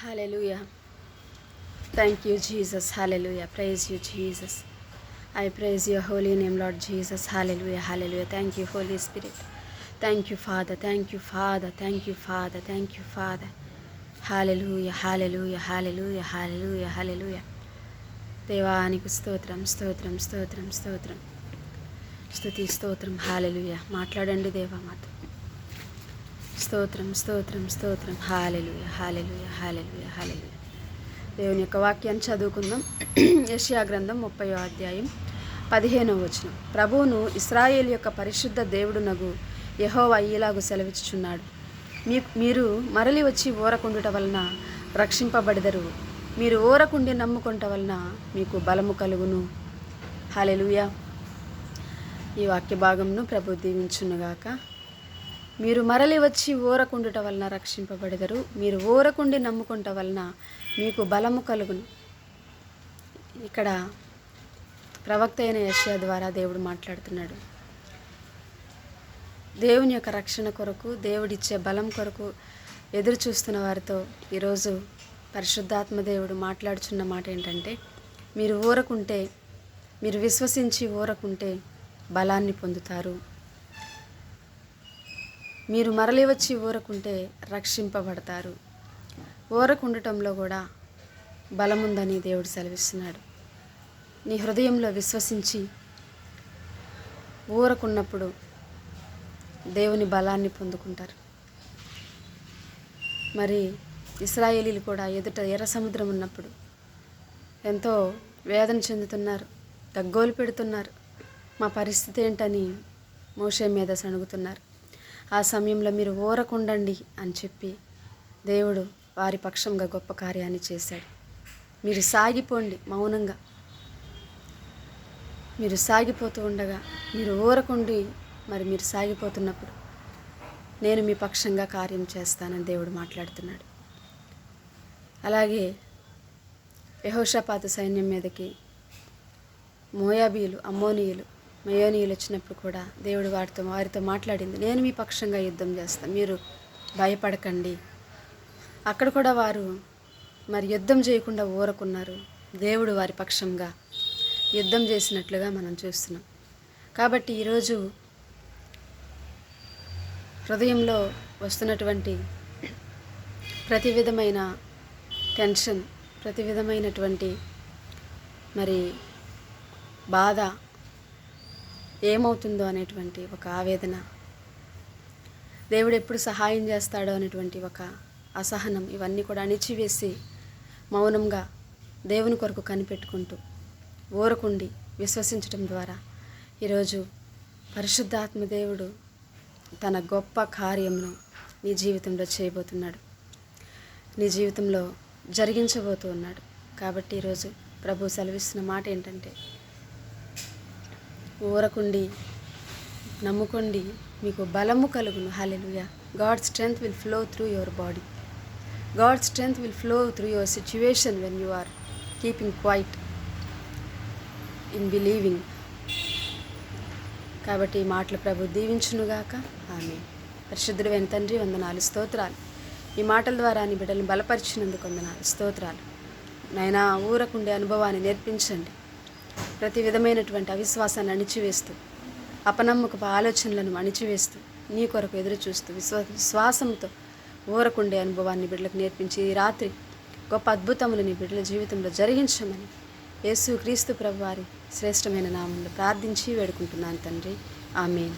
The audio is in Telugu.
Hallelujah. Thank you, Jesus. Hallelujah. Praise you, Jesus. I praise your holy name, Lord Jesus. Hallelujah. Hallelujah. Thank you, Holy Spirit. Thank you, Father. Thank you, Father. Thank you, Father. Thank you, Father. Hallelujah. Hallelujah. Hallelujah. Hallelujah. Hallelujah. దేవానికి స్తోత్రం స్తోత్రం స్తోత్రం స్తోత్రం స్తుతి స్తోత్రం హాలెలూయా. మాట్లాడండి దేవా మాతో. స్తోత్రం స్తోత్రం స్తోత్రం హాలెలూయా హాలెలూయా హాలెలూయా హాలెలూయా. దేవుని యొక్క వాక్యాన్ని చదువుకుందాం. యెషయా గ్రంథం 30వ అధ్యాయం 15వ వచనం. ప్రభువును ఇశ్రాయేలు యొక్క పరిశుద్ధ దేవుడునగు యెహోవా ఇలాగు సెలవిచ్చుచున్నాడు. మీరు మరలి వచ్చి ఊరకుండుట వలన రక్షింపబడెదరు. మీరు ఊరకుండి నమ్ముకొనుట వలన మీకు బలము కలుగును. హల్లెలూయా. ఈ వాక్య భాగంను ప్రభు దీవించునుగాక. మీరు మరలి వచ్చి ఊరకుండుట వలన రక్షింపబడెదరు. మీరు ఊరకుండి నమ్ముకొనుట వలన మీకు బలము కలుగును. ఇక్కడ ప్రవక్త అయిన యెషయా ద్వారా దేవుడు మాట్లాడుతున్నాడు. దేవుని యొక్క రక్షణ కొరకు, దేవుడిచ్చే బలం కొరకు ఎదురు చూస్తున్న వారితో ఈరోజు పరిశుద్ధాత్మ దేవుడు మాట్లాడుచున్న మాట ఏంటంటే, మీరు ఊరకుంటే, మీరు విశ్వసించి ఊరకుంటే బలాన్ని పొందుతారు. మీరు మరలి వచ్చి ఊరకుంటే రక్షింపబడతారు. ఊరకుండటంలో కూడా బలముందని దేవుడు సెలవిస్తున్నాడు. నీ హృదయంలో విశ్వసించి ఊరకున్నప్పుడు దేవుని బలాన్ని పొందుకుంటారు. మరి ఇశ్రాయేలీలు కూడా ఎదుట ఎర్ర సముద్రం ఉన్నప్పుడు ఎంతో వేదన చెందుతున్నారు, గగ్గోలు పెడుతున్నారు. మా పరిస్థితి ఏంటని మోషే మీద సణుగుతున్నారు. ఆ సమయంలో మీరు ఊరకుండండి అని చెప్పి దేవుడు వారి పక్షంగా గొప్ప కార్యాన్ని చేశాడు. మీరు సాగిపోండి మౌనంగా. మీరు సాగిపోతూ ఉండగా, మీరు ఊరకుండి మరి మీరు సాగిపోతున్నప్పుడు నేను మీ పక్షంగా కార్యం చేస్తానని దేవుడు మాట్లాడుతున్నాడు. అలాగే యెహోషాపాతు సైన్యం మీదకి మోయాబీయులు, అమ్మోనీయులు, మెయోనీయులు వచ్చినప్పుడు కూడా దేవుడు వారితో మాట్లాడింది, నేను మీ పక్షంగా యుద్ధం చేస్తాను, మీరు భయపడకండి. అక్కడ కూడా వారు మరి యుద్ధం చేయకుండా ఊరకున్నారు. దేవుడు వారి పక్షంగా యుద్ధం చేసినట్లుగా మనం చూస్తున్నాం. కాబట్టి ఈరోజు హృదయంలో వస్తున్నటువంటి ప్రతి విధమైన టెన్షన్, ప్రతి విధమైనటువంటి మరి బాధ, ఏమవుతుందో అనేటువంటి ఒక ఆవేదన, దేవుడు ఎప్పుడు సహాయం చేస్తాడో అనేటువంటి ఒక అసహనం, ఇవన్నీ కూడా అణిచివేసి మౌనంగా దేవుని కొరకు కనిపెట్టుకుంటూ ఊరకుండి విశ్వసించడం ద్వారా ఈరోజు పరిశుద్ధాత్మ దేవుడు తన గొప్ప కార్యమును నీ జీవితంలో చేయబోతున్నాడు, నీ జీవితంలో జరిగించబోతూ ఉన్నాడు. కాబట్టి ఈరోజు ప్రభు సెలవిస్తున్న మాట ఏంటంటే, ఊరకుండి నమ్ముకోండి, మీకు బలము కలుగును. హల్లెలూయా. God strength will flow through your body. God strength will flow through your situation when you are keeping quiet in believing. కాబట్టి ఈ మాటలు ప్రభు దీవించునుగాక. ఆమేన్. పరిశుద్ధుడైన తండ్రి, వందనాలు, స్తోత్రాలు. ఈ మాటల ద్వారా నీ బిడ్డలను బలపరిచినందుకు వందనాలు, స్తోత్రాలు. నైనా ఊరకుండే అనుభవాన్ని నేర్పించండి. ప్రతి విధమైనటువంటి అవిశ్వాసాన్ని అణిచివేస్తూ, అపనమ్మకపు ఆలోచనలను అణిచివేస్తూ, నీ కొరకు ఎదురు చూస్తూ విశ్వాసంతో ఊరకుండే అనుభవాన్ని బిడ్డలకు నేర్పించి ఈ రాత్రి గొప్ప అద్భుతములు నీ బిడ్డల జీవితంలో జరిగించమని యేసు క్రీస్తు ప్రభు వారి శ్రేష్టమైన నామంలో ప్రార్థించి వేడుకుంటున్నాను తండ్రి. ఆమేన్.